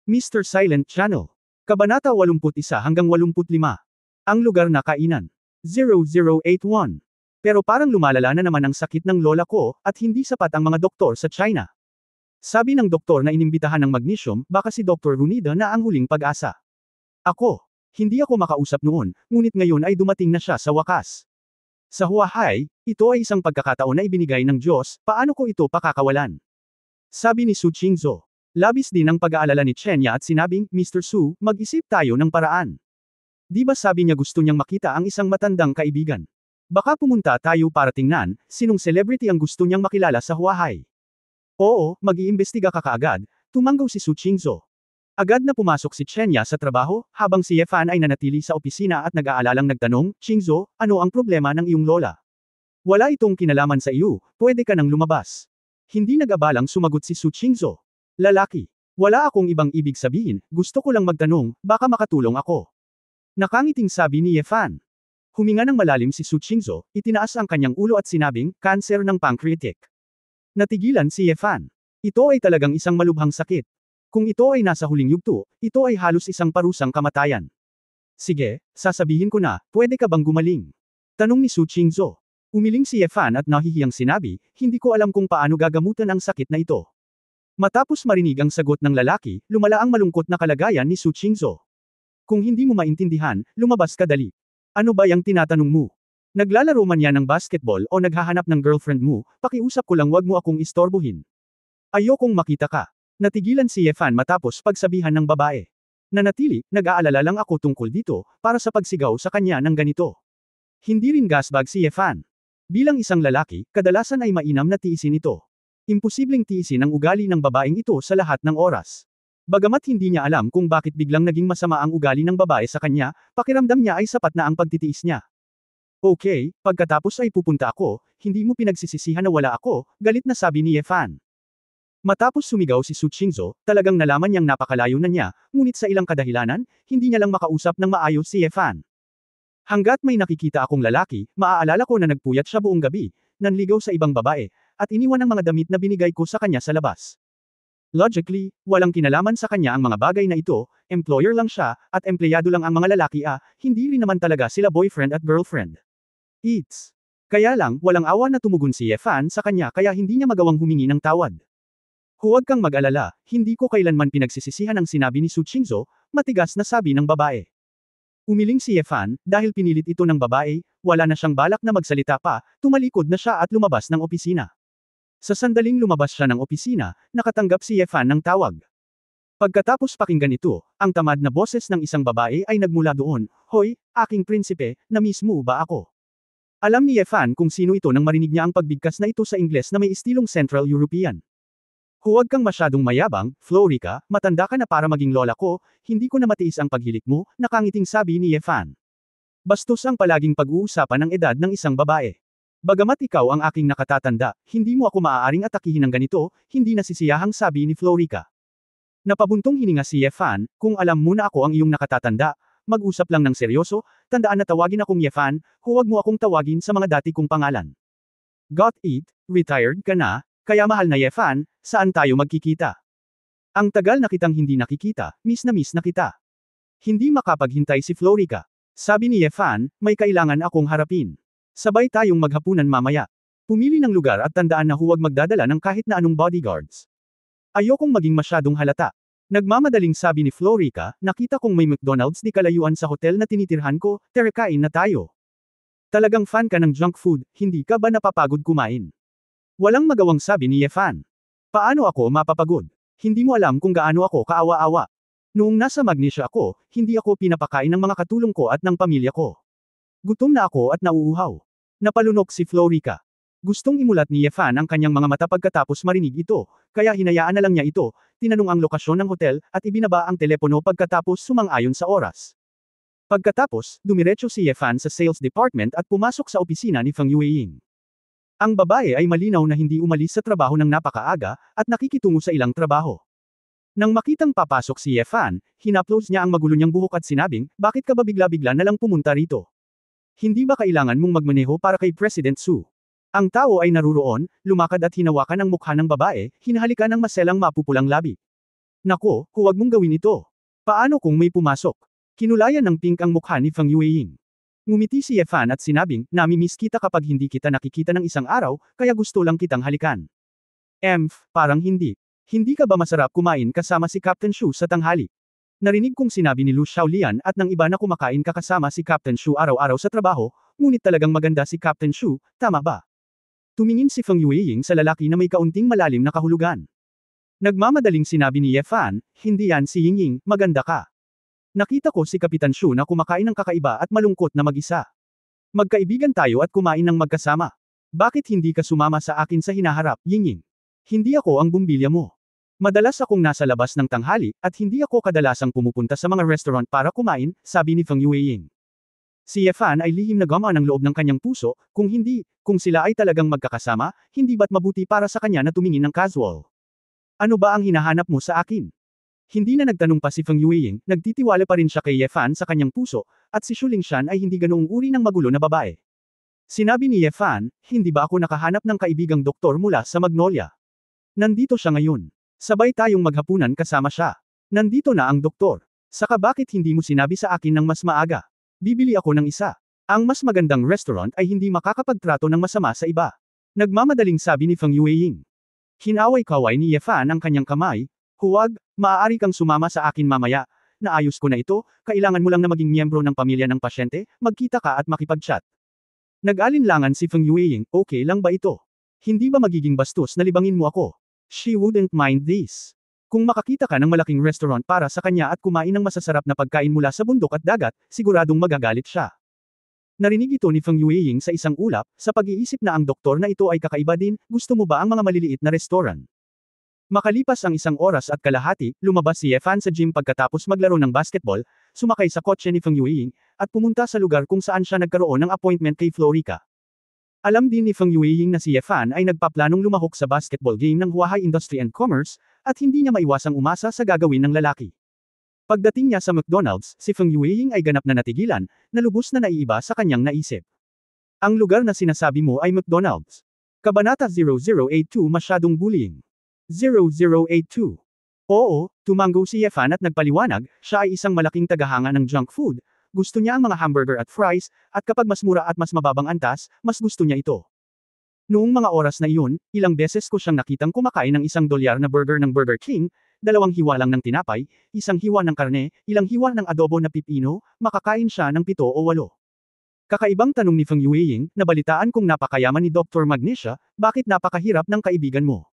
Mr. Silent Channel. Kabanata 81 hanggang 85. Ang lugar na kainan. 0081. Pero parang lumalala na naman ang sakit ng lola ko, at hindi sapat ang mga doktor sa China. Sabi ng doktor na inimbitahan ng magnesium, baka si Dr. Runida na ang huling pag-asa. Ako. Hindi ako makausap noon, ngunit ngayon ay dumating na siya sa wakas. Sa Huahay, ito ay isang pagkakataon na ibinigay ng Diyos, paano ko ito pakakawalan? Sabi ni Su Qingzhou. Labis din ang pag-aalala ni Chenya at sinabing, Mr. Su, mag-isip tayo ng paraan. Di ba sabi niya gusto niyang makita ang isang matandang kaibigan? Baka pumunta tayo para tingnan, sinong celebrity ang gusto niyang makilala sa Huahay. Oo, mag-iimbestiga ka kaagad, tumanggaw si Su Qingzhou. Agad na pumasok si Chenya sa trabaho, habang si Ye Fan ay nanatili sa opisina at nag-aalalang nagtanong, Qingzhou, ano ang problema ng iyong lola? Wala itong kinalaman sa iyo, pwede ka nang lumabas. Hindi nag-abalang sumagot si Su Qingzhou. Lalaki. Wala akong ibang ibig sabihin, gusto ko lang magtanong, baka makatulong ako. Nakangiting sabi ni Ye Fan. Huminga ng malalim si Su Qingzhou, itinaas ang kanyang ulo at sinabing, cancer ng pancreatic. Natigilan si Ye Fan. Ito ay talagang isang malubhang sakit. Kung ito ay nasa huling yugto, ito ay halos isang parusang kamatayan. Sige, sasabihin ko na, pwede ka bang gumaling? Tanong ni Su Qingzhou. Umiling si Ye Fan at nahihiyang sinabi, hindi ko alam kung paano gagamutan ang sakit na ito. Matapos marinig ang sagot ng lalaki, lumala ang malungkot na kalagayan ni Su Qingzhou. Kung hindi mo maintindihan, lumabas ka dali. Ano ba yung tinatanong mo? Naglalaro man yan ng basketball o naghahanap ng girlfriend mo, pakiusap ko lang wag mo akong istorbohin. Ayokong makita ka. Natigilan si Ye Fan matapos pagsabihan ng babae. Nanatili, nag-aalala lang ako tungkol dito, para sa pagsigaw sa kanya ng ganito. Hindi rin gasbag si Ye Fan. Bilang isang lalaki, kadalasan ay mainam na tiisin ito. Imposibleng tiisin ang ugali ng babaeng ito sa lahat ng oras. Bagamat hindi niya alam kung bakit biglang naging masama ang ugali ng babae sa kanya, pakiramdam niya ay sapat na ang pagtitiis niya. Okay, pagkatapos ay pupunta ako, hindi mo pinagsisisihan na wala ako, galit na sabi ni Ye Fan. Matapos sumigaw si Su Qingzhou, talagang nalaman niyang napakalayo na niya, ngunit sa ilang kadahilanan, hindi niya lang makausap ng maayos si Ye Fan. Hanggat may nakikita akong lalaki, maaalala ko na nagpuyat siya buong gabi, nanligaw sa ibang babae, at iniwan ang mga damit na binigay ko sa kanya sa labas. Logically, walang kinalaman sa kanya ang mga bagay na ito, employer lang siya, at empleyado lang ang mga lalaki hindi rin naman talaga sila boyfriend at girlfriend. It's. Kaya lang, walang awa na tumugon si Ye Fan sa kanya kaya hindi niya magawang humingi ng tawad. Huwag kang mag-alala, hindi ko kailanman pinagsisisihan ang sinabi ni Su Qingzhou, matigas na sabi ng babae. Umiling si Ye Fan, dahil pinilit ito ng babae, wala na siyang balak na magsalita pa, tumalikod na siya at lumabas ng opisina. Sa sandaling lumabas siya ng opisina, nakatanggap si Ye Fan ng tawag. Pagkatapos pakinggan ito, ang tamad na boses ng isang babae ay nagmula doon, Hoy, aking prinsipe, na-miss mo ba ako? Alam ni Ye Fan kung sino ito nang marinig niya ang pagbigkas na ito sa Ingles na may estilong Central European. Huwag kang masyadong mayabang, Florica, matanda ka na para maging lola ko, hindi ko na matiis ang paghilik mo, nakangiting sabi ni Ye Fan. Bastos ang palaging pag-uusapan ng edad ng isang babae. Bagamat ikaw ang aking nakatatanda, hindi mo ako maaaring atakihin ng ganito, hindi nasisiyahang sabi ni Florica. Napabuntong hininga si Ye Fan, kung alam mo na ako ang iyong nakatatanda, mag-usap lang ng seryoso, tandaan na tawagin akong Ye Fan, huwag mo akong tawagin sa mga dati kong pangalan. Got it, retired ka na, kaya mahal na Ye Fan, saan tayo magkikita? Ang tagal na kitang hindi nakikita, miss na kita. Hindi makapaghintay si Florica. Sabi ni Ye Fan, may kailangan akong harapin. Sabay tayong maghapunan mamaya. Pumili ng lugar at tandaan na huwag magdadala ng kahit na anong bodyguards. Ayokong maging masyadong halata. Nagmamadaling sabi ni Florica, nakita kong may McDonald's di kalayuan sa hotel na tinitirhan ko, tara kain na tayo. Talagang fan ka ng junk food, hindi ka ba napapagod kumain? Walang magawang sabi ni Ye Fan. Paano ako mapapagod? Hindi mo alam kung gaano ako kaawa-awa. Noong nasa Magnesia ako, hindi ako pinapakain ng mga katulong ko at ng pamilya ko. Gutom na ako at nauuhaw. Napalunok si Florica. Gustong imulat ni Ye Fan ang kanyang mga mata pagkatapos marinig ito, kaya hinayaan na lang niya ito, tinanong ang lokasyon ng hotel, at ibinaba ang telepono pagkatapos sumang-ayon sa oras. Pagkatapos, dumiretso si Ye Fan sa sales department at pumasok sa opisina ni Feng Yueying. Ang babae ay malinaw na hindi umalis sa trabaho ng napakaaga, at nakikitungo sa ilang trabaho. Nang makitang papasok si Ye Fan, hinaplos niya ang magulo niyang buhok at sinabing, bakit ka ba bigla-bigla na lang pumunta rito? Hindi ba kailangan mong magmaneho para kay President Su? Ang tao ay naruroon, lumakad at hinawakan ang mukha ng babae, hinahalikan ng maselang mapupulang labi. Nako, huwag mong gawin ito. Paano kung may pumasok? Kinulayan ng pink ang mukha ni Feng Yueying. Ngumiti si Ye Fan at sinabing, namimiss kita kapag hindi kita nakikita ng isang araw, kaya gusto lang kitang halikan. Parang hindi. Hindi ka ba masarap kumain kasama si Captain Shu sa tanghali? Narinig kong sinabi ni Lu Xiaolian at ng iba na kumakain ka kasama si Captain Shu araw-araw sa trabaho, ngunit talagang maganda si Captain Shu, tama ba? Tumingin si Feng Yueying sa lalaki na may kaunting malalim na kahulugan. Nagmamadaling sinabi ni Ye Fan, hindi yan si Yingying, maganda ka. Nakita ko si Kapitan Shu na kumakain ng kakaiba at malungkot na mag-isa. Magkaibigan tayo at kumain ng magkasama. Bakit hindi ka sumama sa akin sa hinaharap, Yingying? Hindi ako ang bumbilya mo. Madalas akong nasa labas ng tanghali, at hindi ako kadalasang pumupunta sa mga restaurant para kumain, sabi ni Feng Yueying. Si Ye Fan ay lihim na gama ng loob ng kanyang puso, kung sila ay talagang magkakasama, hindi ba't mabuti para sa kanya na tumingin ng casual? Ano ba ang hinahanap mo sa akin? Hindi na nagtanong pa si Feng Yueying, nagtitiwala pa rin siya kay Ye Fan sa kanyang puso, at si Shu Lingshan ay hindi ganoong uri ng magulo na babae. Sinabi ni Ye Fan, hindi ba ako nakahanap ng kaibigang doktor mula sa Magnolia? Nandito siya ngayon. Sabay tayong maghapunan kasama siya. Nandito na ang doktor. Saka bakit hindi mo sinabi sa akin ng mas maaga? Bibili ako ng isa. Ang mas magandang restaurant ay hindi makakapagtrato ng masama sa iba. Nagmamadaling sabi ni Feng Yueying. Hinaway-kaway ni Ye Fan ang kanyang kamay. Huwag, maaari kang sumama sa akin mamaya. Naayos ko na ito, kailangan mo lang na maging miyembro ng pamilya ng pasyente, magkita ka at makipag-chat. Nag-alinlangan si Feng Yueying, okay lang ba ito? Hindi ba magiging bastos na libangin mo ako? She wouldn't mind this. Kung makakita ka ng malaking restaurant para sa kanya at kumain ng masasarap na pagkain mula sa bundok at dagat, siguradong magagalit siya. Narinig ito ni Feng Yueying sa isang ulap, sa pag-iisip na ang doktor na ito ay kakaiba din, gusto mo ba ang mga maliliit na restaurant? Makalipas ang 1 oras at kalahati, lumabas si Ye Fan sa gym pagkatapos maglaro ng basketball, sumakay sa kotse ni Feng Yueying, at pumunta sa lugar kung saan siya nagkaroon ng appointment kay Florica. Alam din ni Feng Yueying na si Ye Fan ay nagpaplanong lumahok sa basketball game ng Huahai Industry and Commerce, at hindi niya maiwasang umasa sa gagawin ng lalaki. Pagdating niya sa McDonald's, si Feng Yueying ay ganap na natigilan, na lubos na naiiba sa kanyang naisip. Ang lugar na sinasabi mo ay McDonald's. Kabanata 0082 Masyadong bullying. 0082. Oo, tumango si Ye Fan at nagpaliwanag, siya ay isang malaking tagahanga ng junk food, gusto niya ang mga hamburger at fries, at kapag mas mura at mas mababang antas, mas gusto niya ito. Noong mga oras na iyon, ilang beses ko siyang nakitang kumakain ng $1 na burger ng Burger King, 2 hiwa lang ng tinapay, 1 hiwa ng karne, ilang hiwa ng adobo na pipino, makakain siya ng 7 o 8. Kakaibang tanong ni Feng Yueying, nabalitaan kong napakayaman ni Dr. Magnesia, bakit napakahirap ng kaibigan mo?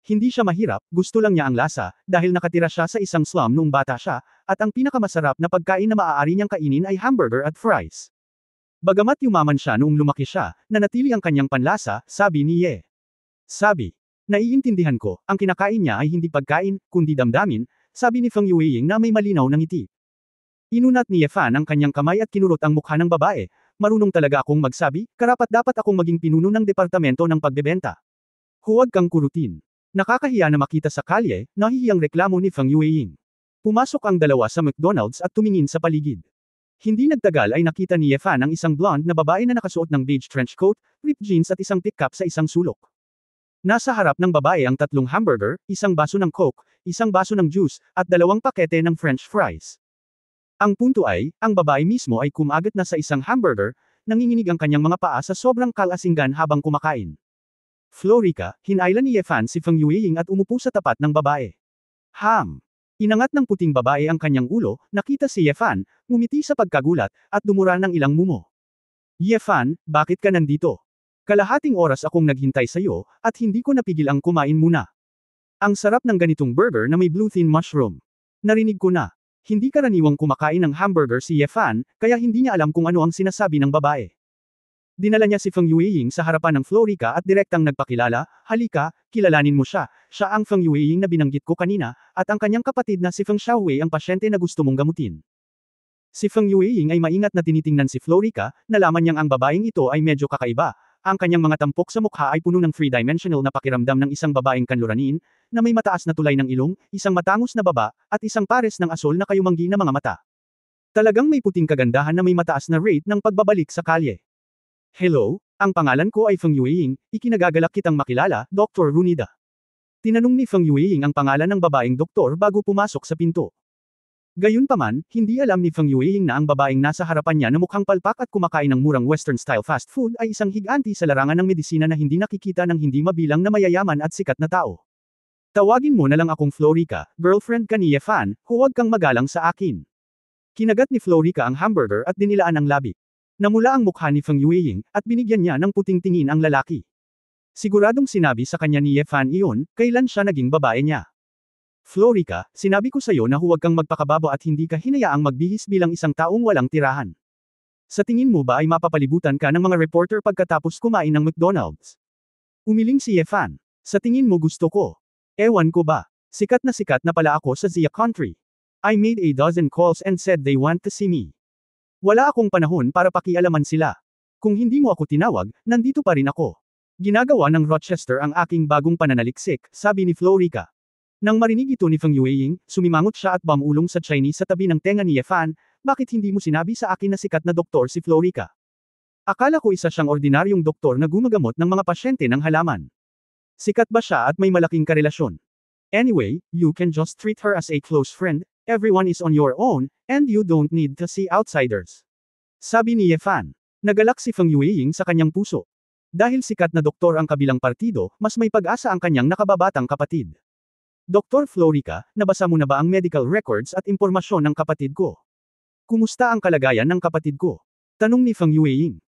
Hindi siya mahirap, gusto lang niya ang lasa, dahil nakatira siya sa isang slum noong bata siya, at ang pinakamasarap na pagkain na maaari niyang kainin ay hamburger at fries. Bagamat yumaman siya noong lumaki siya, nanatili ang kanyang panlasa, sabi ni Ye. Sabi, naiintindihan ko, ang kinakain niya ay hindi pagkain, kundi damdamin, sabi ni Feng Yueying na may malinaw na ngiti. Inunat ni Ye Fan ang kanyang kamay at kinurot ang mukha ng babae, marunong talaga akong magsabi, karapat-dapat akong maging pinuno ng departamento ng pagbebenta. Huwag kang kurutin. Nakakahiya na makita sa kalye, nahihiyang reklamo ni Feng Yueying. Pumasok ang dalawa sa McDonald's at tumingin sa paligid. Hindi nagtagal ay nakita ni Ye Fan ang isang blonde na babae na nakasuot ng beige trench coat, ripped jeans at isang pickup sa isang sulok. Nasa harap ng babae ang 3 hamburger, 1 baso ng Coke, 1 baso ng juice, at 2 pakete ng French fries. Ang punto ay, ang babae mismo ay kumagat na sa isang hamburger, nanginginig ang kanyang mga paa sa sobrang kalasinggan habang kumakain. Florica, hinailan ni Ye Fan si Feng Yueying at umupo sa tapat ng babae. Inangat ng puting babae ang kanyang ulo, nakita si Ye Fan, ngumiti sa pagkagulat, at dumura ng ilang mumo. Ye Fan, bakit ka nandito? Kalahating oras akong naghintay sa iyo, at hindi ko napigil ang kumain muna. Ang sarap ng ganitong burger na may blue thin mushroom. Narinig ko na. Hindi karaniwang kumakain ng hamburger si Ye Fan, kaya hindi niya alam kung ano ang sinasabi ng babae. Dinala niya si Feng Yueying sa harapan ng Florica at direktang nagpakilala, halika, kilalanin mo siya, siya ang Feng Yueying na binanggit ko kanina, at ang kanyang kapatid na si Feng Xiaowei ang pasyente na gusto mong gamutin. Si Feng Yueying ay maingat na tinitingnan si Florica, nalaman niyang ang babaeng ito ay medyo kakaiba, ang kanyang mga tampok sa mukha ay puno ng three-dimensional na pakiramdam ng isang babaeng kanluranin, na may mataas na tulay ng ilong, isang matangos na baba, at isang pares ng asol na kayumanggi na mga mata. Talagang may puting kagandahan na may mataas na rate ng pagbabalik sa kalye. Hello, ang pangalan ko ay Feng Yueying, ikinagagalak kitang makilala, Dr. Runida. Tinanong ni Feng Yueying ang pangalan ng babaeng doktor bago pumasok sa pinto. Gayunpaman, hindi alam ni Feng Yueying na ang babaeng nasa harapan niya na mukhang palpak at kumakain ng murang Western-style fast food ay isang higanti sa larangan ng medisina na hindi nakikita ng hindi mabilang na mayayaman at sikat na tao. Tawagin mo na lang akong Florica, girlfriend ka ni Ye Fan, huwag kang magalang sa akin. Kinagat ni Florica ang hamburger at dinilaan ang labi. Namula ang mukha ni Feng Yueying, at binigyan niya ng puting tingin ang lalaki. Siguradong sinabi sa kanya ni Ye Fan iyon, kailan siya naging babae niya. Florica, sinabi ko sa'yo na huwag kang magpakababo at hindi ka hinayaang magbihis bilang isang taong walang tirahan. Sa tingin mo ba ay mapapalibutan ka ng mga reporter pagkatapos kumain ng McDonald's? Umiling si Ye Fan. Sa tingin mo gusto ko? Ewan ko ba? Sikat na pala ako sa Zia Country. I made a dozen calls and said they want to see me. Wala akong panahon para pakialaman sila. Kung hindi mo ako tinawag, nandito pa rin ako. Ginagawa ng Rochester ang aking bagong pananaliksik, sabi ni Florica. Nang marinig ito ni Feng Yueying, sumimangot siya at bumulong sa Chinese sa tabi ng tenga ni Ye Fan, bakit hindi mo sinabi sa akin na sikat na doktor si Florica? Akala ko isa siyang ordinaryong doktor na gumagamot ng mga pasyente ng halaman. Sikat ba siya at may malaking karelasyon? Anyway, you can just treat her as a close friend, everyone is on your own, and you don't need to see outsiders. Sabi ni Ye Fan. Nagalak si Feng Yueying sa kanyang puso. Dahil sikat na doktor ang kabilang partido, mas may pag-asa ang kanyang nakababatang kapatid. Dr. Florica, nabasa mo na ba ang medical records at impormasyon ng kapatid ko? Kumusta ang kalagayan ng kapatid ko? Tanong ni Feng Yueying.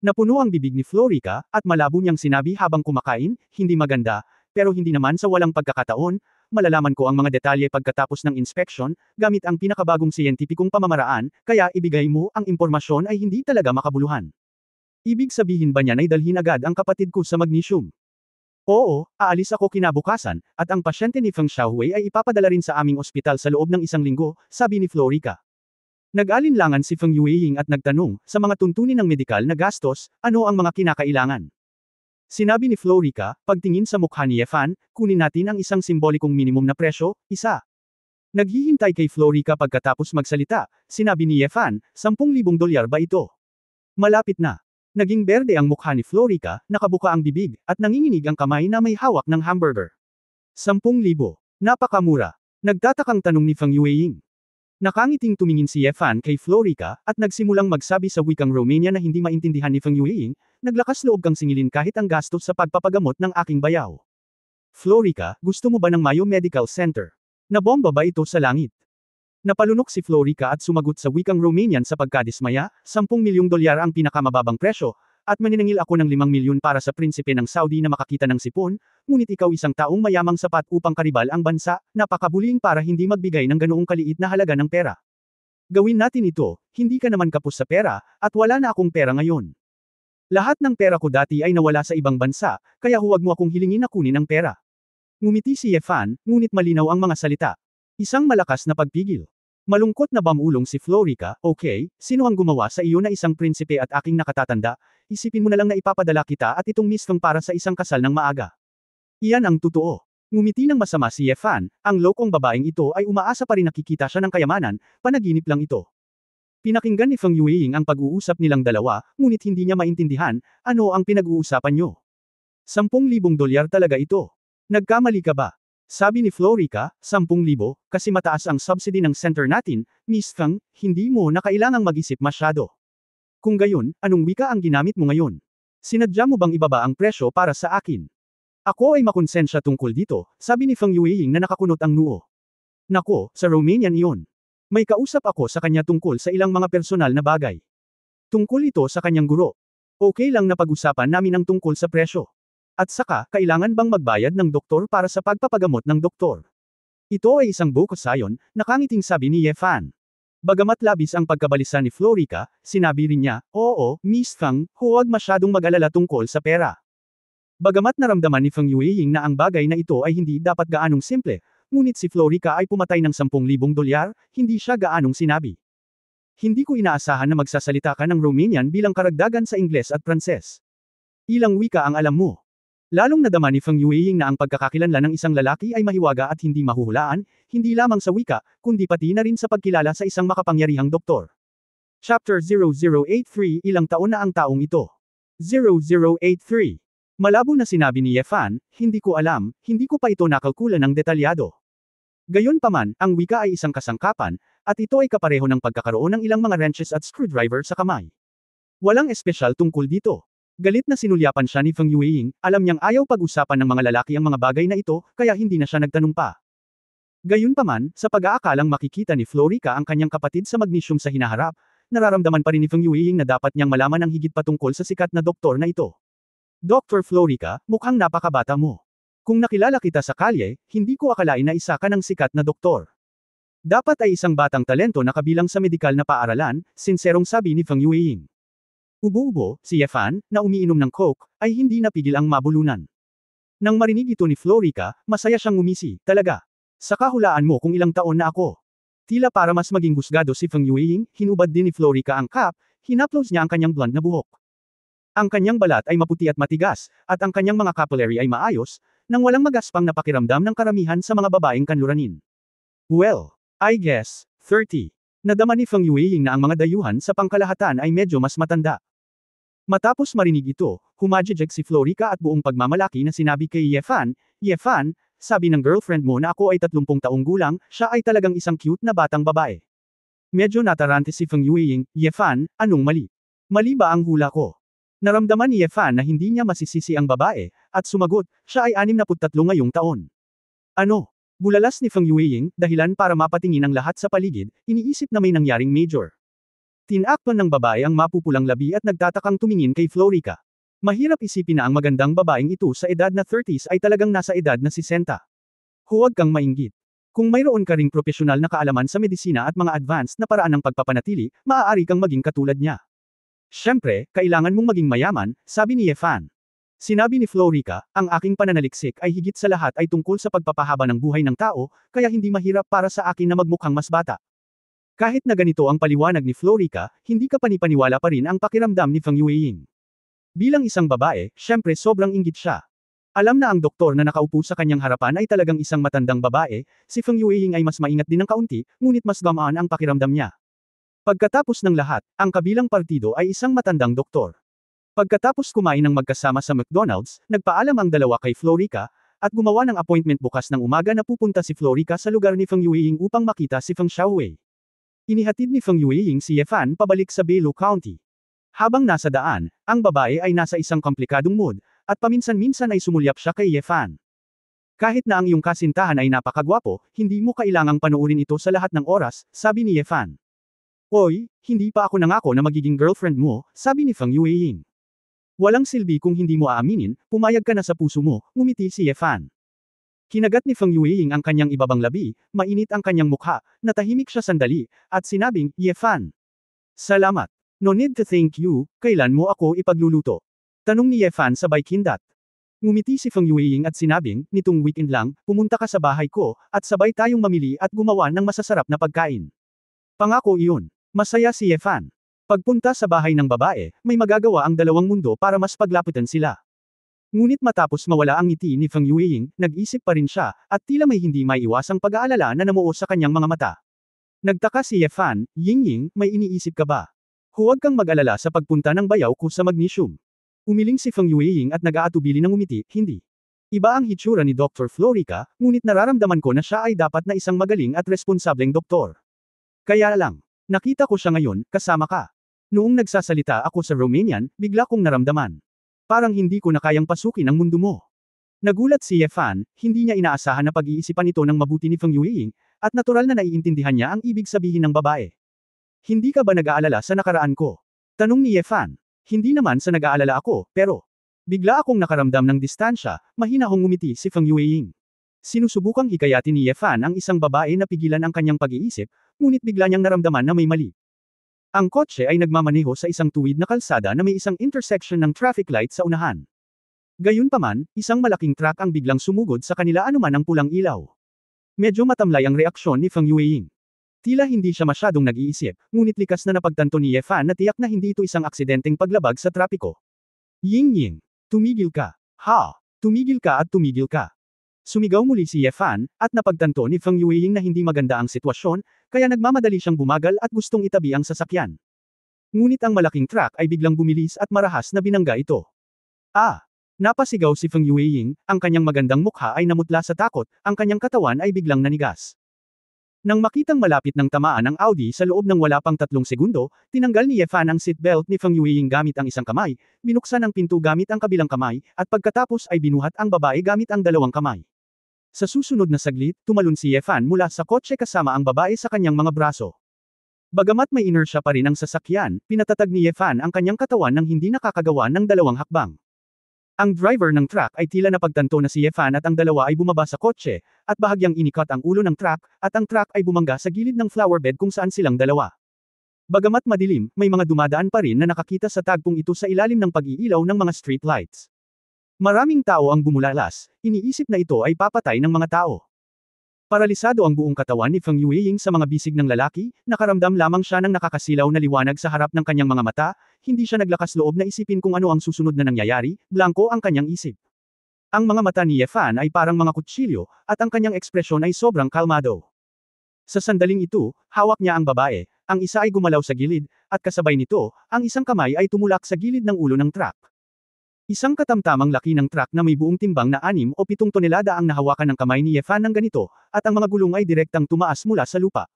Napuno ang bibig ni Florica, at malabo niyang sinabi habang kumakain, hindi maganda, pero hindi naman sa walang pagkakataon, malalaman ko ang mga detalye pagkatapos ng inspection, gamit ang pinakabagong siyentipikong pamamaraan, kaya ibigay mo ang impormasyon ay hindi talaga makabuluhan. Ibig sabihin ba niya na idalhin agad ang kapatid ko sa magnesium? Oo, aalis ako kinabukasan, at ang pasyente ni Feng Xiaohui ay ipapadala rin sa aming ospital sa loob ng 1 linggo, sabi ni Florica. Nag-alinlangan si Feng Yueying at nagtanong, sa mga tuntunin ng medikal na gastos, ano ang mga kinakailangan? Sinabi ni Florica, pagtingin sa mukha ni Ye Fan, kunin natin ang isang simbolikong minimum na presyo, isa. Naghihintay kay Florica pagkatapos magsalita, sinabi ni Ye Fan, $10,000 ba ito? Malapit na. Naging berde ang mukha ni Florica, nakabuka ang bibig, at nanginginig ang kamay na may hawak ng hamburger. 10,000. Napakamura. Nagtatakang tanong ni Feng Yueying. Nakangiting tumingin si Ye Fan kay Florica, at nagsimulang magsabi sa wikang Romania na hindi maintindihan ni Feng Yueying, naglakas loob kang singilin kahit ang gastos sa pagpapagamot ng aking bayaw. Florica, gusto mo ba ng Mayo Medical Center? Nabomba ba ito sa langit? Napalunok si Florica at sumagot sa wikang Romanian sa pagkadismaya, $10,000,000 ang pinakamababang presyo, at maniningil ako ng 5 milyon para sa prinsipe ng Saudi na makakita ng sipon, ngunit ikaw isang taong mayamang sapat upang karibal ang bansa, napakabuling para hindi magbigay ng ganoong kaliit na halaga ng pera. Gawin natin ito, hindi ka naman kapos sa pera, at wala na akong pera ngayon. Lahat ng pera ko dati ay nawala sa ibang bansa, kaya huwag mo akong hilingin na kunin ang pera. Ngumiti si Ye Fan, ngunit malinaw ang mga salita. Isang malakas na pagpigil. Malungkot na bumulong si Florica, okay, sino ang gumawa sa iyo na isang prinsipe at aking nakatatanda, isipin mo na lang na ipapadala kita at itong Miss Feng para sa isang kasal ng maaga. Iyan ang totoo. Ngumiti ng masama si Ye Fan, ang lokong babaeng ito ay umaasa pa rin nakikita siya ng kayamanan, panaginip lang ito. Pinakinggan ni Feng Yueying ang pag-uusap nilang dalawa, ngunit hindi niya maintindihan, ano ang pinag-uusapan niyo? $10,000 talaga ito. Nagkamali ka ba? Sabi ni Florica, 10,000, kasi mataas ang subsidy ng center natin, Miss Feng, hindi mo na kailangang mag-isip masyado. Kung gayon, anong wika ang ginamit mo ngayon? Sinadya mo bang ibaba ang presyo para sa akin? Ako ay makonsensya tungkol dito, sabi ni Feng Yueying na nakakunot ang noo. Nako, sa Romanian iyon. May kausap ako sa kanya tungkol sa ilang mga personal na bagay. Tungkol ito sa kanyang guro. Okay lang na pag-usapan namin ang tungkol sa presyo. At saka, kailangan bang magbayad ng doktor para sa pagpapagamot ng doktor? Ito ay isang buko sayon, nakangiting sabi ni Ye Fan. Bagamat labis ang pagkabalisa ni Florica, sinabi rin niya, oo, Miss Feng, huwag masyadong mag-alala tungkol sa pera. Bagamat naramdaman ni Feng Yueying na ang bagay na ito ay hindi dapat gaanong simple, ngunit si Florica ay pumatay ng $10,000, hindi siya gaanong sinabi. Hindi ko inaasahan na magsasalita ka ng Romanian bilang karagdagan sa Ingles at Pranses. Ilang wika ang alam mo? Lalong nadama ni Feng Yueying na ang pagkakakilanlan ng isang lalaki ay mahiwaga at hindi mahuhulaan, hindi lamang sa wika, kundi pati na rin sa pagkilala sa isang makapangyarihang doktor. Chapter 0083 Ilang taon na ang taong ito? 0083 Malabo na sinabi ni Ye Fan, hindi ko alam, hindi ko pa ito nakalkula ng detalyado. Gayunpaman, ang wika ay isang kasangkapan, at ito ay kapareho ng pagkakaroon ng ilang mga wrenches at screwdriver sa kamay. Walang espesyal tungkol dito. Galit na sinulyapan siya ni Feng Yueying, alam niyang ayaw pag-usapan ng mga lalaki ang mga bagay na ito, kaya hindi na siya nagtanong pa. Gayunpaman, sa pag-aakalang makikita ni Florica ang kanyang kapatid sa magnesium sa hinaharap, nararamdaman pa rin ni Feng Yueying na dapat niyang malaman ang higit pa tungkol sa sikat na doktor na ito. Dr. Florica, mukhang napakabata mo. Kung nakilala kita sa kalye, hindi ko akalain na isa ka ng sikat na doktor. Dapat ay isang batang talento na kabilang sa medikal na paaralan, sinserong sabi ni Feng Yueying. Ubo-ubo, si Ye Fan, na umiinom ng coke, ay hindi napigil ang mabulunan. Nang marinig ito ni Florica, masaya siyang ngumisi, talaga. Saka hulaan mo kung ilang taon na ako. Tila para mas maging husgado si Feng Yueying, hinubad din ni Florica ang cap, hinaplos niya ang kanyang blonde na buhok. Ang kanyang balat ay maputi at matigas, at ang kanyang mga capillary ay maayos, nang walang magaspang na pakiramdam ng karamihan sa mga babaeng kanluranin. Well, I guess, 30. Nadama ni Feng Yueying na ang mga dayuhan sa pangkalahatan ay medyo mas matanda. Matapos marinig ito, humajijek si Florica at buong pagmamalaki na sinabi kay Ye Fan, sabi ng girlfriend mo na ako ay 30 taong gulang, siya ay talagang isang cute na batang babae. Medyo natarante si Feng Yueying, Ye Fan, anong mali? Mali ba ang hula ko? Naramdaman ni Ye Fan na hindi niya masisisi ang babae, at sumagot, siya ay 63 ngayong taon. Ano? Bulalas ni Feng Yueying, dahilan para mapatingin ang lahat sa paligid, iniisip na may nangyaring major. Tinakpan ng babae ang mapupulang labi at nagtatakang tumingin kay Florica. Mahirap isipin na ang magandang babaeng ito sa edad na 30s ay talagang nasa edad na 60. Huwag kang mainggit. Kung mayroon ka ring profesional na kaalaman sa medisina at mga advanced na paraan ng pagpapanatili, maaari kang maging katulad niya. Siyempre, kailangan mong maging mayaman, sabi ni Ye Fan. Sinabi ni Florica, ang aking pananaliksik ay higit sa lahat ay tungkol sa pagpapahaba ng buhay ng tao, kaya hindi mahirap para sa akin na magmukhang mas bata. Kahit na ganito ang paliwanag ni Florica, hindi ka panipaniwala pa rin ang pakiramdam ni Feng Yueying. Bilang isang babae, siyempre sobrang inggit siya. Alam na ang doktor na nakaupo sa kanyang harapan ay talagang isang matandang babae, si Feng Yueying ay mas maingat din ng kaunti, ngunit mas gamaan ang pakiramdam niya. Pagkatapos ng lahat, ang kabilang partido ay isang matandang doktor. Pagkatapos kumain ng magkasama sa McDonald's, nagpaalam ang dalawa kay Florica, at gumawa ng appointment bukas ng umaga na pupunta si Florica sa lugar ni Feng Yueying upang makita si Feng Xiaowei. Inihatid ni Feng Yueying si Ye Fan pabalik sa Beilu County. Habang nasa daan, ang babae ay nasa isang komplikadong mood, at paminsan-minsan ay sumulyap siya kay Ye Fan. Kahit na ang iyong kasintahan ay napakagwapo, hindi mo kailangang panoorin ito sa lahat ng oras, sabi ni Ye Fan. Oy, hindi pa ako nangako na magiging girlfriend mo, sabi ni Feng Yueying. Walang silbi kung hindi mo aaminin, pumayag ka na sa puso mo, ngumiti si Ye Fan. Kinagat ni Feng Yueying ang kanyang ibabang labi, mainit ang kanyang mukha, natahimik siya sandali, at sinabing, Ye Fan. Salamat. No need to thank you, kailan mo ako ipagluluto? Tanong ni Ye Fan sabay kindat. Ngumiti si Feng Yueying at sinabing, nitong weekend lang, pumunta ka sa bahay ko, at sabay tayong mamili at gumawa ng masasarap na pagkain. Pangako iyon. Masaya si Ye Fan. Pagpunta sa bahay ng babae, may magagawa ang dalawang mundo para mas paglapitan sila. Ngunit matapos mawala ang ngiti ni Feng Yueying, nag-isip pa rin siya, at tila may hindi maiiwasang pag-aalala na namuo sa kanyang mga mata. Nagtaka si Ye Fan, Yingying, may iniisip ka ba? Huwag kang mag-alala sa pagpunta ng bayaw ko sa magnesium. Umiling si Feng Yueying at nag-aatubili ng umiti, hindi. Iba ang hitsura ni Dr. Florica, ngunit nararamdaman ko na siya ay dapat na isang magaling at responsableng doktor. Kaya lang. Nakita ko siya ngayon, kasama ka. Noong nagsasalita ako sa Romanian, bigla kong naramdaman. Parang hindi ko na kayang pasukin ang mundo mo. Nagulat si Ye Fan, hindi niya inaasahan na pag-iisipan ito ng mabuti ni Feng Yueying, at natural na naiintindihan niya ang ibig sabihin ng babae. Hindi ka ba nag-aalala sa nakaraan ko? Tanong ni Ye Fan. Hindi naman sa nag-aalala ako, pero bigla akong nakaramdam ng distansya, mahinahong ngumiti si Feng Yueying. Sinusubukang hikayatin ni Ye Fan ang isang babae na pigilan ang kanyang pag-iisip, ngunit bigla niyang naramdaman na may mali. Ang kotse ay nagmamaneho sa isang tuwid na kalsada na may isang intersection ng traffic light sa unahan. Gayunpaman, isang malaking truck ang biglang sumugod sa kanila anuman ang pulang ilaw. Medyo matamlay ang reaksyon ni Feng Yueying. Tila hindi siya masyadong nag-iisip, ngunit likas na napagtanto ni Ye Fan na tiyak na hindi ito isang aksidenteng paglabag sa trapiko. Yingying, tumigil ka. Ha! Tumigil ka at tumigil ka. Sumigaw muli si Ye Fan, at napagtanto ni Feng Yueying na hindi maganda ang sitwasyon, kaya nagmamadali siyang bumagal at gustong itabi ang sasakyan. Ngunit ang malaking truck ay biglang bumilis at marahas na binangga ito. Ah! Napasigaw si Feng Yueying, ang kanyang magandang mukha ay namutla sa takot, ang kanyang katawan ay biglang nanigas. Nang makitang malapit ng tamaan ang Audi sa loob ng wala pang 3 segundo, tinanggal ni Ye Fan ang seatbelt ni Feng Yueying gamit ang isang kamay, binuksan ang pinto gamit ang kabilang kamay, at pagkatapos ay binuhat ang babae gamit ang dalawang kamay. Sa susunod na saglit, tumalon si Ye Fan mula sa kotse kasama ang babae sa kanyang mga braso. Bagamat may inertia pa rin ang sasakyan, pinatatag ni Ye Fan ang kanyang katawan nang hindi nakakagawa ng dalawang hakbang. Ang driver ng truck ay tila napagtanto na si Ye Fan at ang dalawa ay bumaba sa kotse, at bahagyang inikot ang ulo ng truck, at ang truck ay bumangga sa gilid ng flower bed kung saan silang dalawa. Bagamat madilim, may mga dumadaan pa rin na nakakita sa tagpong ito sa ilalim ng pag-iilaw ng mga street lights. Maraming tao ang bumulalas, iniisip na ito ay papatay ng mga tao. Paralisado ang buong katawan ni Feng Yueying sa mga bisig ng lalaki, nakaramdam lamang siya ng nakakasilaw na liwanag sa harap ng kanyang mga mata, hindi siya naglakas loob na isipin kung ano ang susunod na nangyayari, blanko ang kanyang isip. Ang mga mata ni Ye Fan ay parang mga kutsilyo, at ang kanyang ekspresyon ay sobrang kalmado. Sa sandaling ito, hawak niya ang babae, ang isa ay gumalaw sa gilid, at kasabay nito, ang isang kamay ay tumulak sa gilid ng ulo ng truck. Isang katamtamang laki ng truck na may buong timbang na 6 o 7 tonelada ang nahawakan ng kamay ni Ye Fan ng ganito, at ang mga gulong ay direktang tumaas mula sa lupa.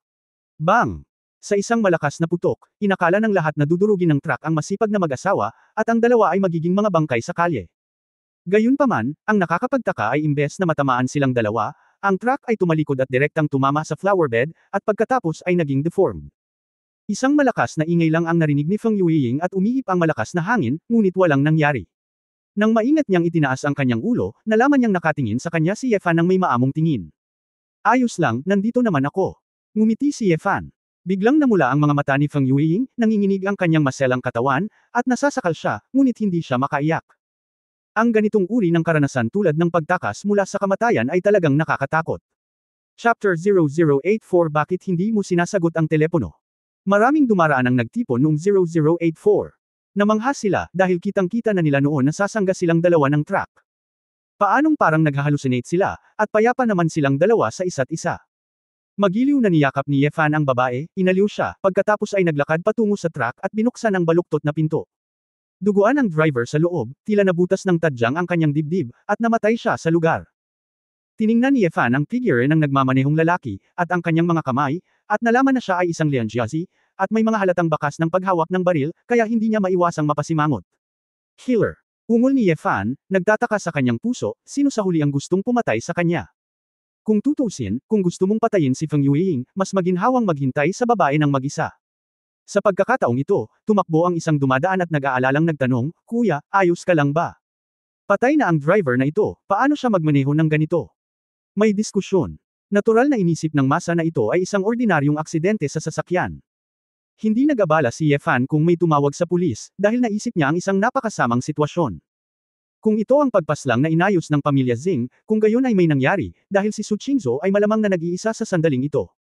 Bang! Sa isang malakas na putok, inakala ng lahat na dudurugin ng truck ang masipag na mag-asawa, at ang dalawa ay magiging mga bangkay sa kalye. Gayunpaman, ang nakakapagtaka ay imbes na matamaan silang dalawa, ang truck ay tumalikod at direktang tumama sa flower bed, at pagkatapos ay naging deformed. Isang malakas na ingay lang ang narinig ni Feng Yueying at umihip ang malakas na hangin, ngunit walang nangyari. Nang maingat niyang itinaas ang kanyang ulo, nalaman niyang nakatingin sa kanya si Ye Fan ng may maamong tingin. Ayos lang, nandito naman ako. Ngumiti si Ye Fan. Biglang namula ang mga mata ni Feng Yueying, nanginginig ang kanyang maselang katawan, at nasasakal siya, ngunit hindi siya makaiyak. Ang ganitong uri ng karanasan tulad ng pagtakas mula sa kamatayan ay talagang nakakatakot. Chapter 0084 Bakit hindi mo sinasagot ang telepono? Maraming dumaraan ang nagtipon noong 0084. Namangha sila dahil kitang-kita na nila noon na sasangga silang dalawa ng truck. Paanong parang naghahalusinate sila, at payapa naman silang dalawa sa isa't isa. Magiliw na niyakap ni Ye Fan ang babae, inaliw siya, pagkatapos ay naglakad patungo sa truck at binuksan ang baluktot na pinto. Duguan ang driver sa loob, tila nabutas ng tadyang ang kanyang dibdib, at namatay siya sa lugar. Tiningnan ni Ye Fan ang figure ng nagmamanehong lalaki, at ang kanyang mga kamay, at nalaman na siya ay isang Lianjiazi, at may mga halatang bakas ng paghawak ng baril, kaya hindi niya maiwasang mapasimangot. Killer. Ungol ni Ye Fan, nagtataka sa kanyang puso, sino sa huli ang gustong pumatay sa kanya. Kung tutusin, kung gusto mong patayin si Feng Yueying, mas maginhawang maghintay sa babae ng mag-isa. Sa pagkakataong ito, tumakbo ang isang dumadaan at nag-aalalang nagtanong, Kuya, ayos ka lang ba? Patay na ang driver na ito, paano siya magmaneho ng ganito? May diskusyon. Natural na inisip ng masa na ito ay isang ordinaryong aksidente sa sasakyan. Hindi nag-abala si Ye Fan kung may tumawag sa pulis, dahil naisip niya ang isang napakasamang sitwasyon. Kung ito ang pagpaslang na inayos ng pamilya Zing, kung gayon ay may nangyari, dahil si Su Qingzhou ay malamang na nag-iisa sa sandaling ito.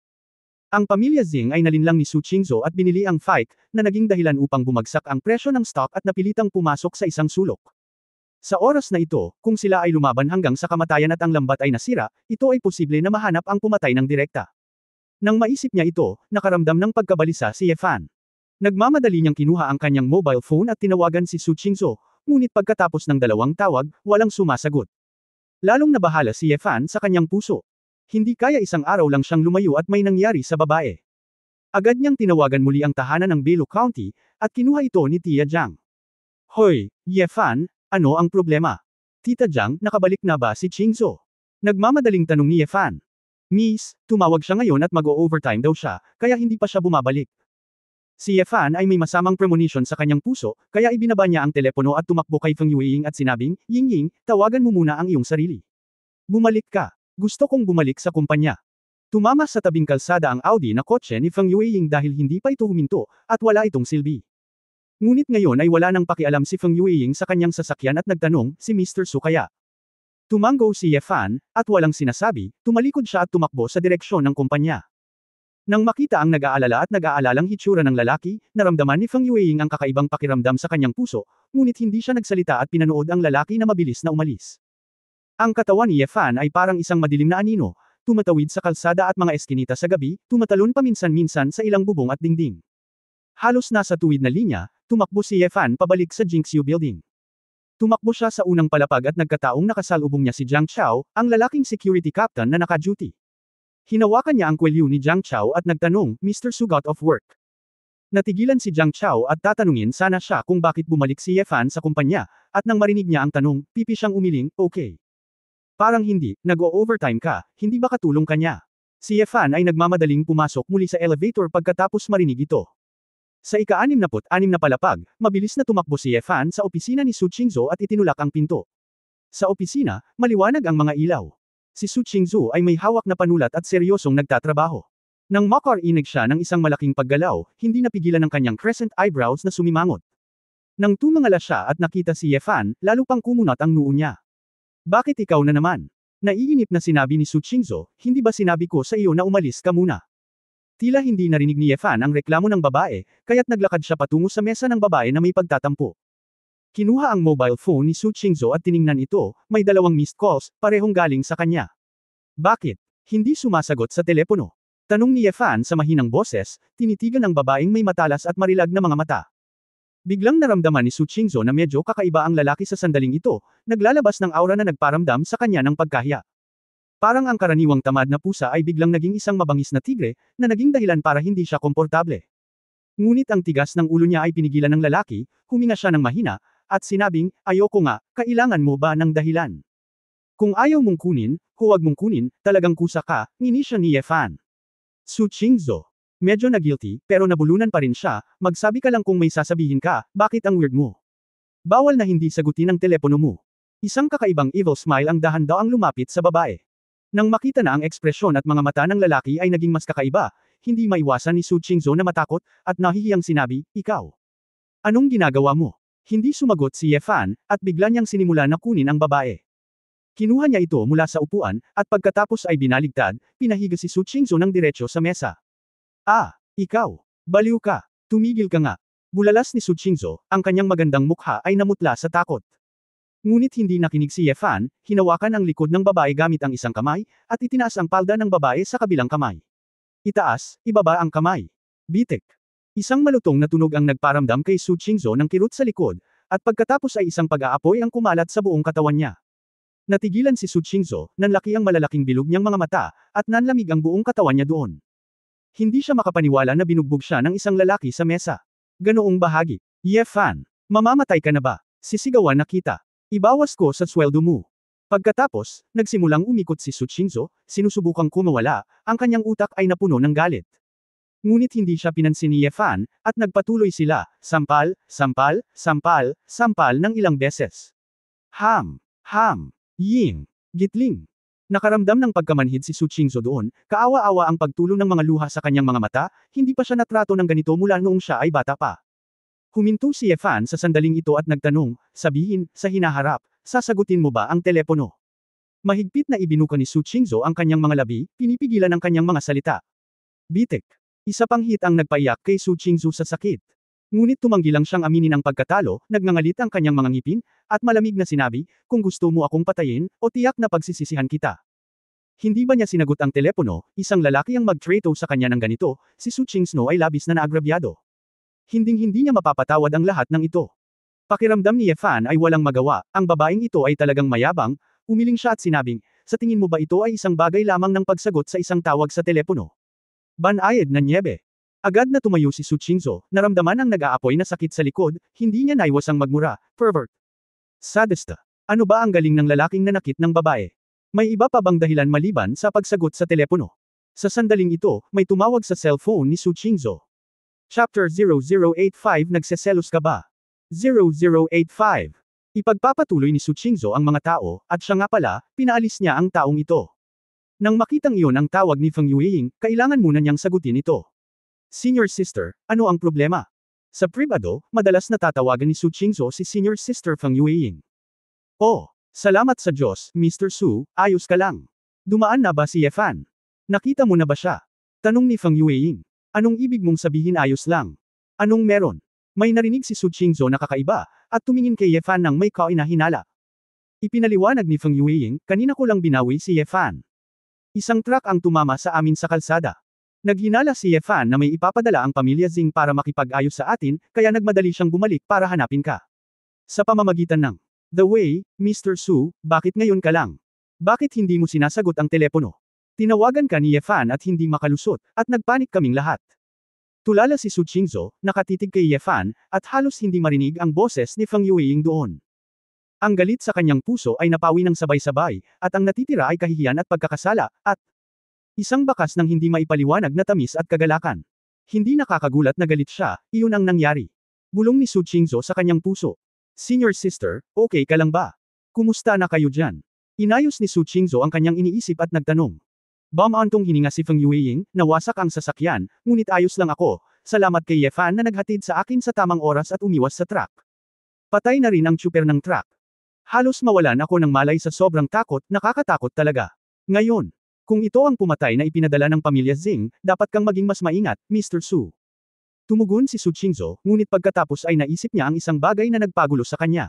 Ang pamilya Zing ay nalinlang ni Su Qingzhou at binili ang fike, na naging dahilan upang bumagsak ang presyo ng stock at napilitang pumasok sa isang sulok. Sa oras na ito, kung sila ay lumaban hanggang sa kamatayan at ang lambat ay nasira, ito ay posible na mahanap ang pumatay ng direkta. Nang maisip niya ito, nakaramdam ng pagkabalisa si Ye Fan. Nagmamadali niyang kinuha ang kanyang mobile phone at tinawagan si Su Qingzhou, ngunit pagkatapos ng dalawang tawag, walang sumasagot. Lalong nabahala si Ye Fan sa kanyang puso. Hindi kaya isang araw lang siyang lumayo at may nangyari sa babae. Agad niyang tinawagan muli ang tahanan ng Belu County, at kinuha ito ni Tia Jiang. Hoy, Ye Fan, ano ang problema? Tita Jiang, nakabalik na ba si Qingzhou? Nagmamadaling tanong ni Ye Fan. Miss, tumawag siya ngayon at mag-o-overtime daw siya, kaya hindi pa siya bumabalik. Si Ye Fan ay may masamang premonition sa kanyang puso, kaya ibinaba niya ang telepono at tumakbo kay Feng Yueying at sinabing, Ying-Ying, tawagan mo muna ang iyong sarili. Bumalik ka. Gusto kong bumalik sa kumpanya. Tumama sa tabing kalsada ang Audi na kotse ni Feng Yueying dahil hindi pa ito huminto, at wala itong silbi. Ngunit ngayon ay wala nang pakialam si Feng Yueying sa kanyang sasakyan at nagtanong, si Mr. Su kaya? Tumanggo si Ye Fan, at walang sinasabi, tumalikod siya at tumakbo sa direksyon ng kumpanya. Nang makita ang nag-aalala at nag-aalalang hitsura ng lalaki, naramdaman ni Feng Yueying ang kakaibang pakiramdam sa kanyang puso, ngunit hindi siya nagsalita at pinanood ang lalaki na mabilis na umalis. Ang katawan ni Ye Fan ay parang isang madilim na anino, tumatawid sa kalsada at mga eskinita sa gabi, tumatalon paminsan-minsan sa ilang bubong at dingding. Halos nasa tuwid na linya, tumakbo si Ye Fan pabalik sa Jinxiu Building. Tumakbo siya sa unang palapag at nagkataong nakasalubong niya si Jiang Chao, ang lalaking security captain na naka-duty. Hinawakan niya ang kwelyo ni Jiang Chao at nagtanong, Mr. Su got off work. Natigilan si Jiang Chao at tatanungin sana siya kung bakit bumalik si Ye Fan sa kumpanya, at nang marinig niya ang tanong, pipi siyang umiling, okay. Parang hindi, nag-o-overtime ka, hindi ba katulong ka niya? Si Ye Fan ay nagmamadaling pumasok muli sa elevator pagkatapos marinig ito. Sa ika-66 na palapag, mabilis na tumakbo si Ye Fan sa opisina ni Su Qingzhou at itinulak ang pinto. Sa opisina, maliwanag ang mga ilaw. Si Su Qingzhou ay may hawak na panulat at seryosong nagtatrabaho. Nang makarinig siya ng isang malaking paggalaw, hindi napigilan ng kanyang crescent eyebrows na sumimangot. Nang tumangala siya at nakita si Ye Fan, lalo pang kumunat ang noo niya. Bakit ikaw na naman? Naiinip na sinabi ni Su Qingzhou, hindi ba sinabi ko sa iyo na umalis ka muna? Tila hindi narinig ni Ye Fan ang reklamo ng babae, kaya't naglakad siya patungo sa mesa ng babae na may pagtatampo. Kinuha ang mobile phone ni Su Qingzhou at tiningnan ito, may 2 missed calls, parehong galing sa kanya. Bakit? Hindi sumasagot sa telepono. Tanong ni Ye Fan sa mahinang boses, tinitigan ang babaeng may matalas at marilag na mga mata. Biglang naramdaman ni Su Qingzhou na medyo kakaiba ang lalaki sa sandaling ito, naglalabas ng aura na nagparamdam sa kanya ng pagkahiya. Parang ang karaniwang tamad na pusa ay biglang naging isang mabangis na tigre, na naging dahilan para hindi siya komportable. Ngunit ang tigas ng ulo niya ay pinigilan ng lalaki, huminga siya ng mahina, at sinabing, ayoko nga, kailangan mo ba ng dahilan? Kung ayaw mong kunin, huwag mong kunin, talagang kusa ka, ngini siya ni Ye Fan. Su Qingzhou. Medyo na-guilty, pero nabulunan pa rin siya, magsabi ka lang kung may sasabihin ka, bakit ang weird mo? Bawal na hindi sagutin ang telepono mo. Isang kakaibang evil smile ang dahan-daang lumapit sa babae. Nang makita na ang ekspresyon at mga mata ng lalaki ay naging mas kakaiba, hindi maiwasan ni Su Qingzhou na matakot, at nahihiyang sinabi, ikaw. Anong ginagawa mo? Hindi sumagot si Ye Fan, at bigla niyang sinimula na kunin ang babae. Kinuha niya ito mula sa upuan, at pagkatapos ay binaligtad, pinahiga si Su Qingzhou ng diretso sa mesa. Ah, ikaw. Baliw ka. Tumigil ka nga. Bulalas ni Su Qingzhou, ang kanyang magandang mukha ay namutla sa takot. Ngunit hindi nakinig si Ye Fan, hinawakan ang likod ng babae gamit ang isang kamay, at itinaas ang palda ng babae sa kabilang kamay. Itaas, ibaba ang kamay. Bitik. Isang malutong na tunog ang nagparamdam kay Su Qingzhou ng kirot sa likod, at pagkatapos ay isang pag-aapoy ang kumalat sa buong katawan niya. Natigilan si Su Qingzhou, nanlaki ang malalaking bilog niyang mga mata, at nanlamig ang buong katawan niya doon. Hindi siya makapaniwala na binugbog siya ng isang lalaki sa mesa. Ganoong bahagi. Ye Fan, mamamatay ka na ba? Sisigawan na kita. Ibawas ko sa sweldo mo. Pagkatapos, nagsimulang umikot si Su Qingzhou, sinusubukang kumawala, ang kanyang utak ay napuno ng galit. Ngunit hindi siya pinansin ni Ye Fan, at nagpatuloy sila, sampal, sampal, sampal, sampal ng ilang beses. Ham, ying, gitling. Nakaramdam ng pagkamanhid si Su Qingzhou doon, kaawa-awa ang pagtulo ng mga luha sa kanyang mga mata, hindi pa siya natrato ng ganito mula noong siya ay bata pa. Huminto si Ye Fan sa sandaling ito at nagtanong, sabihin, sa hinaharap, sasagutin mo ba ang telepono? Mahigpit na ibinuka ni Su Qingzhou ang kanyang mga labi, pinipigilan ang kanyang mga salita. Bitik. Isa pang hit ang nagpaiyak kay Su Qingzhou sa sakit. Ngunit tumanggi lang siyang aminin ang pagkatalo, nagngangalit ang kanyang mga ngipin, at malamig na sinabi, kung gusto mo akong patayin, o tiyak na pagsisisihan kita. Hindi ba niya sinagot ang telepono, isang lalaki ang mag-trato sa kanya ng ganito, si Su Qingzhou ay labis na naagrabyado. Hinding-hindi niya mapapatawad ang lahat ng ito. Pakiramdam ni Ye Fan ay walang magawa, ang babaeng ito ay talagang mayabang, umiling siya at sinabing, sa tingin mo ba ito ay isang bagay lamang ng pagsagot sa isang tawag sa telepono? Banayad na niebe. Agad na tumayo si Su Qingzhou, naramdaman ang nag-aapoy na sakit sa likod, hindi niya naiwasang magmura, pervert. Sadista. Ano ba ang galing ng lalaking nanakit ng babae? May iba pa bang dahilan maliban sa pagsagot sa telepono? Sa sandaling ito, may tumawag sa cellphone ni Su Qingzhou. Chapter 0085 Nagseselos ka ba? 0085. Ipagpapatuloy ni Su Qingzhou ang mga tao, at siya nga pala, pinaalis niya ang taong ito. Nang makitang iyon ang tawag ni Feng Yueying, kailangan muna niyang sagutin ito. Senior Sister, ano ang problema? Sa pribado, madalas natatawagan ni Su Qingzhou si Senior Sister Feng Yueying. Oh, salamat sa Diyos, Mr. Su, ayos ka lang. Dumaan na ba si Ye Fan? Nakita mo na ba siya? Tanong ni Feng Yueying. Anong ibig mong sabihin ayos lang? Anong meron? May narinig si Su Qingzhou na kakaiba, at tumingin kay Ye Fan ng may kainahinala. Ipinaliwanag ni Feng Yueying, kanina ko lang binawi si Ye Fan. Isang truck ang tumama sa amin sa kalsada. Naghinala si Ye Fan na may ipapadala ang pamilya Zing para makipag-ayos sa atin, kaya nagmadali siyang bumalik para hanapin ka. Sa pamamagitan ng The way, Mr. Su, bakit ngayon ka lang? Bakit hindi mo sinasagot ang telepono? Tinawagan ka ni Ye Fan at hindi makalusot, at nagpanik kaming lahat. Tulala si Su Qingzhou, nakatitig kay Ye Fan, at halos hindi marinig ang boses ni Feng Yueying doon. Ang galit sa kanyang puso ay napawi ng sabay-sabay, at ang natitira ay kahihiyan at pagkakasala, at isang bakas ng hindi maipaliwanag na tamis at kagalakan. Hindi nakakagulat na galit siya, iyon ang nangyari. Bulong ni Su Qingzhou sa kanyang puso. Senior sister, okay ka lang ba? Kumusta na kayo dyan? Inayos ni Su Qingzhou ang kanyang iniisip at nagtanong. Bumantong hininga si Feng Yueying, nawasak ang sasakyan, ngunit ayos lang ako, salamat kay Ye Fan na naghatid sa akin sa tamang oras at umiwas sa truck. Patay na rin ang tsuper ng truck. Halos mawalan ako ng malay sa sobrang takot, nakakatakot talaga. Ngayon, kung ito ang pumatay na ipinadala ng pamilya Zing, dapat kang maging mas maingat, Mr. Su. Tumugon si Su Qingzhou, ngunit pagkatapos ay naisip niya ang isang bagay na nagpagulo sa kanya.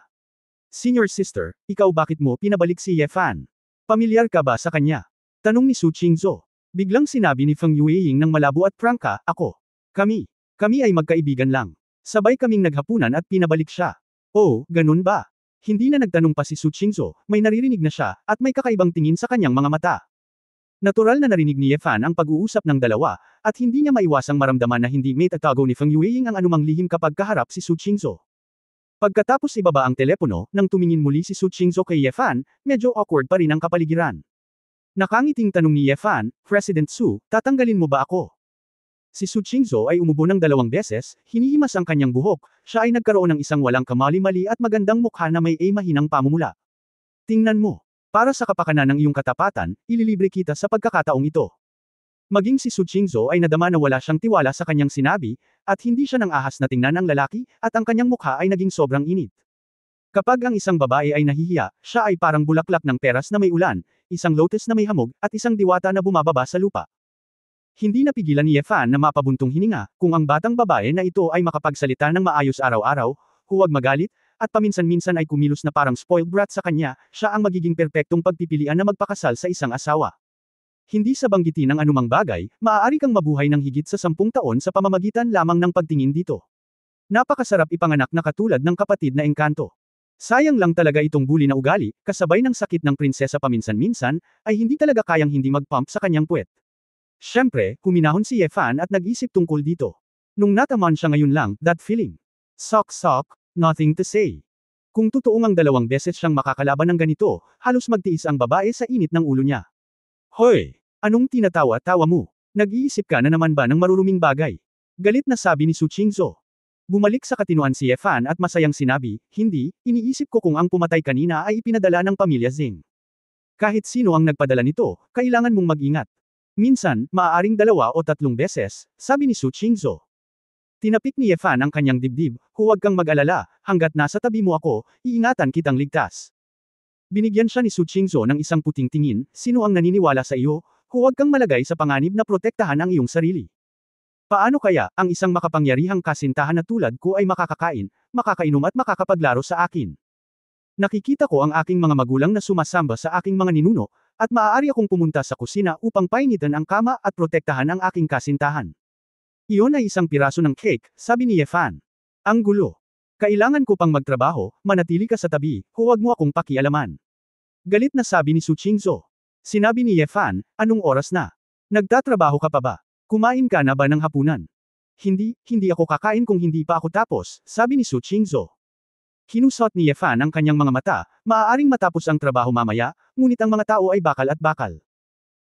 Senior sister, ikaw bakit mo pinabalik si Ye Fan? Pamilyar ka ba sa kanya? Tanong ni Su Qingzhou. Biglang sinabi ni Feng Yueying ng malabo at prangka, ako. Kami ay magkaibigan lang. Sabay kaming naghapunan at pinabalik siya. Oh, ganun ba? Hindi na nagtanong pa si Su Qingzhou, may naririnig na siya, at may kakaibang tingin sa kanyang mga mata. Natural na narinig ni Ye Fan ang pag-uusap ng dalawa, at hindi niya maiwasang maramdaman na hindi may tatago ni Feng Yueying ang anumang lihim kapag kaharap si Su Qingzhou. Pagkatapos ibaba ang telepono, nang tumingin muli si Su Qingzhou kay Ye Fan, medyo awkward pa rin ang kapaligiran. Nakangiting tanong ni Ye Fan, President Su, tatanggalin mo ba ako? Si Su Qingzhou ay umubo ng 2 beses, hinihimas ang kanyang buhok, siya ay nagkaroon ng isang walang kamali-mali at magandang mukha na may mahinang pamumula. Tingnan mo. Para sa kapakanan ng iyong katapatan, ililibre kita sa pagkakataong ito. Maging si Su Qingzhou ay nadama na wala siyang tiwala sa kanyang sinabi, at hindi siya nang ahas na tingnan ang lalaki, at ang kanyang mukha ay naging sobrang init. Kapag ang isang babae ay nahihiya, siya ay parang bulaklak ng peras na may ulan, isang lotus na may hamog, at isang diwata na bumababa sa lupa. Hindi napigilan ni Ye Fan na mapabuntong hininga, kung ang batang babae na ito ay makapagsalita ng maayos araw-araw, huwag magalit, at paminsan-minsan ay kumilos na parang spoiled brat sa kanya, siya ang magiging perpektong pagpipilian na magpakasal sa isang asawa. Hindi sa banggitin ng anumang bagay, maaari kang mabuhay ng higit sa 10 taon sa pamamagitan lamang ng pagtingin dito. Napakasarap ipanganak na katulad ng kapatid na engkanto. Sayang lang talaga itong bully na ugali, kasabay ng sakit ng prinsesa paminsan-minsan, ay hindi talaga kayang hindi mag-pump sa kanyang puwet. Siyempre, huminahon si Ye Fan at nag-isip tungkol dito. Nung nataman siya ngayon lang, that feeling. Sok, nothing to say. Kung totoong ang 2 beses siyang makakalaban ng ganito, halos magtiis ang babae sa init ng ulo niya. Hoy! Anong tinatawa-tawa mo? Nag-iisip ka na naman ba ng maruruming bagay? Galit na sabi ni Su Qingzhou. Bumalik sa katinuan si Ye Fan at masayang sinabi, hindi, iniisip ko kung ang pumatay kanina ay ipinadala ng pamilya Zing. Kahit sino ang nagpadala nito, kailangan mong mag-ingat. Minsan, maaaring 2 o 3 beses, sabi ni Su Qingzhou. Tinapik ni Ye Fan ang kanyang dibdib, huwag kang mag-alala, hanggat nasa tabi mo ako, iingatan kitang ligtas. Binigyan siya ni Su Qingzhou ng isang puting tingin, sino ang naniniwala sa iyo, huwag kang malagay sa panganib na protektahan ang iyong sarili. Paano kaya, ang isang makapangyarihang kasintahan na tulad ko ay makakakain, makakainom at makakapaglaro sa akin? Nakikita ko ang aking mga magulang na sumasamba sa aking mga ninuno, at maaari akong pumunta sa kusina upang painitan ang kama at protektahan ang aking kasintahan. Iyon ay isang piraso ng cake, sabi ni Ye Fan. Ang gulo. Kailangan ko pang magtrabaho, manatili ka sa tabi, huwag mo akong pakialaman. Galit na sabi ni Su Qingzhou. Sinabi ni Ye Fan, anong oras na? Nagtatrabaho ka pa ba? Kumain ka na ba ng hapunan? Hindi ako kakain kung hindi pa ako tapos, sabi ni Su Qingzhou. Kinusot ni Ye Fan ang kanyang mga mata, maaaring matapos ang trabaho mamaya, ngunit ang mga tao ay bakal at bakal.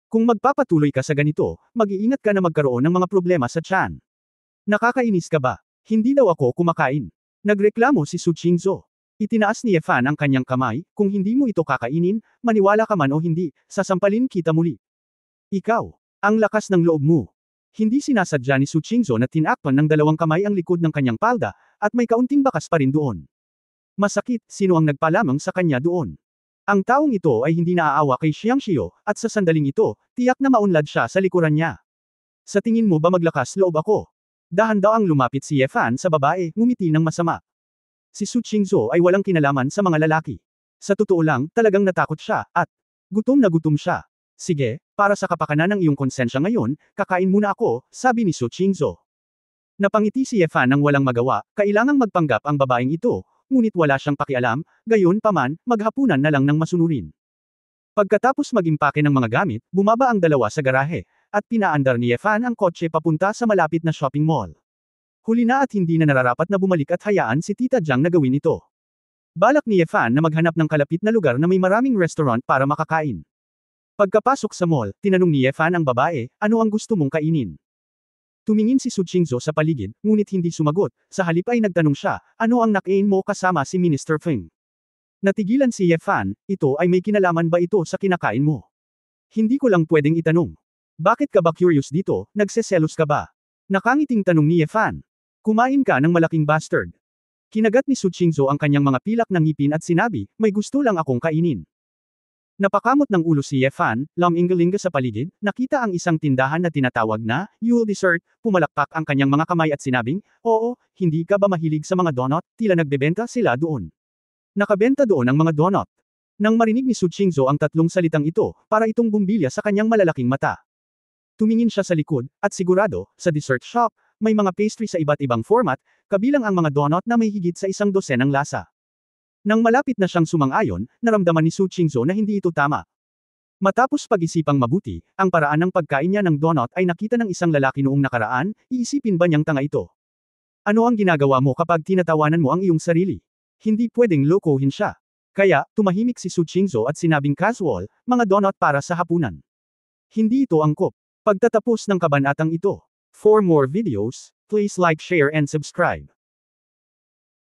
Kung magpapatuloy ka sa ganito, mag-iingat ka na magkaroon ng mga problema sa tiyan. Nakakainis ka ba? Hindi daw ako kumakain. Nagreklamo si Su Qingzhou. Itinaas ni Ye Fan ang kanyang kamay, kung hindi mo ito kakainin, maniwala ka man o hindi, sasampalin kita muli. Ikaw, ang lakas ng loob mo. Hindi sinasadya ni Su Qingzhou na tinakpan ng 2 kamay ang likod ng kanyang palda, at may kaunting bakas pa rin doon. Masakit, sino ang nagpalamang sa kanya doon? Ang taong ito ay hindi naaawa kay Xiangxiu, at sa sandaling ito, tiyak na maunlad siya sa likuran niya. Sa tingin mo ba maglakas loob ako? Dahan-daang lumapit si Ye Fan sa babae, ngumiti ng masama. Si Su Qingzhou ay walang kinalaman sa mga lalaki. Sa totoo lang, talagang natakot siya, at gutom na gutom siya. Sige, para sa kapakanan ng iyong konsensya ngayon, kakain muna ako, sabi ni Su Qingzhou. Napangiti si Ye Fan ng walang magawa, kailangang magpanggap ang babaeng ito, ngunit wala siyang pakialam, gayon paman, maghapunan na lang ng masunurin. Pagkatapos mag-impake ng mga gamit, bumaba ang dalawa sa garahe, at pinaandar ni Efan ang kotse papunta sa malapit na shopping mall. Huli na at hindi na nararapat na bumalik at hayaan si Tita Jiang na gawin ito. Balak ni Efan na maghanap ng kalapit na lugar na may maraming restaurant para makakain. Pagkapasok sa mall, tinanong ni Efan ang babae, ano ang gusto mong kainin? Tumingin si Su Qingzhou sa paligid, ngunit hindi sumagot, sa halip ay nagtanong siya, ano ang nakain mo kasama si Minister Feng? Natigilan si Efan, ito ay may kinalaman ba ito sa kinakain mo? Hindi ko lang pwedeng itanong. Bakit ka ba curious dito, nagseselos ka ba? Nakangiting tanong ni Efan. Kumain ka ng malaking bastard. Kinagat ni Su Qingzhou ang kanyang mga pilak ng ngipin at sinabi, may gusto lang akong kainin. Napakamot ng ulo si Efan, lumingalinga sa paligid, nakita ang isang tindahan na tinatawag na, Yule Dessert, pumalakpak ang kanyang mga kamay at sinabing, oo, hindi ka ba mahilig sa mga donut, tila nagbebenta sila doon. Nakabenta doon ang mga donut. Nang marinig ni Su Qingzhou ang tatlong salitang ito, para itong bumbilya sa kanyang malalaking mata. Tumingin siya sa likod, at sigurado, sa dessert shop, may mga pastry sa iba't ibang format, kabilang ang mga donut na may higit sa 100 lasa. Nang malapit na siyang sumang-ayon, naramdaman ni Su Qingzhou na hindi ito tama. Matapos pag-isipang mabuti, ang paraan ng pagkain niya ng donut ay nakita ng isang lalaki noong nakaraan, iisipin ba niyang tanga ito? Ano ang ginagawa mo kapag tinatawanan mo ang iyong sarili? Hindi pwedeng lokohin siya. Kaya, tumahimik si Su Qingzhou at sinabing casual, mga donut para sa hapunan. Hindi ito angkop. Pagtatapos ng kabanatang ito. For more videos, please like, share and subscribe.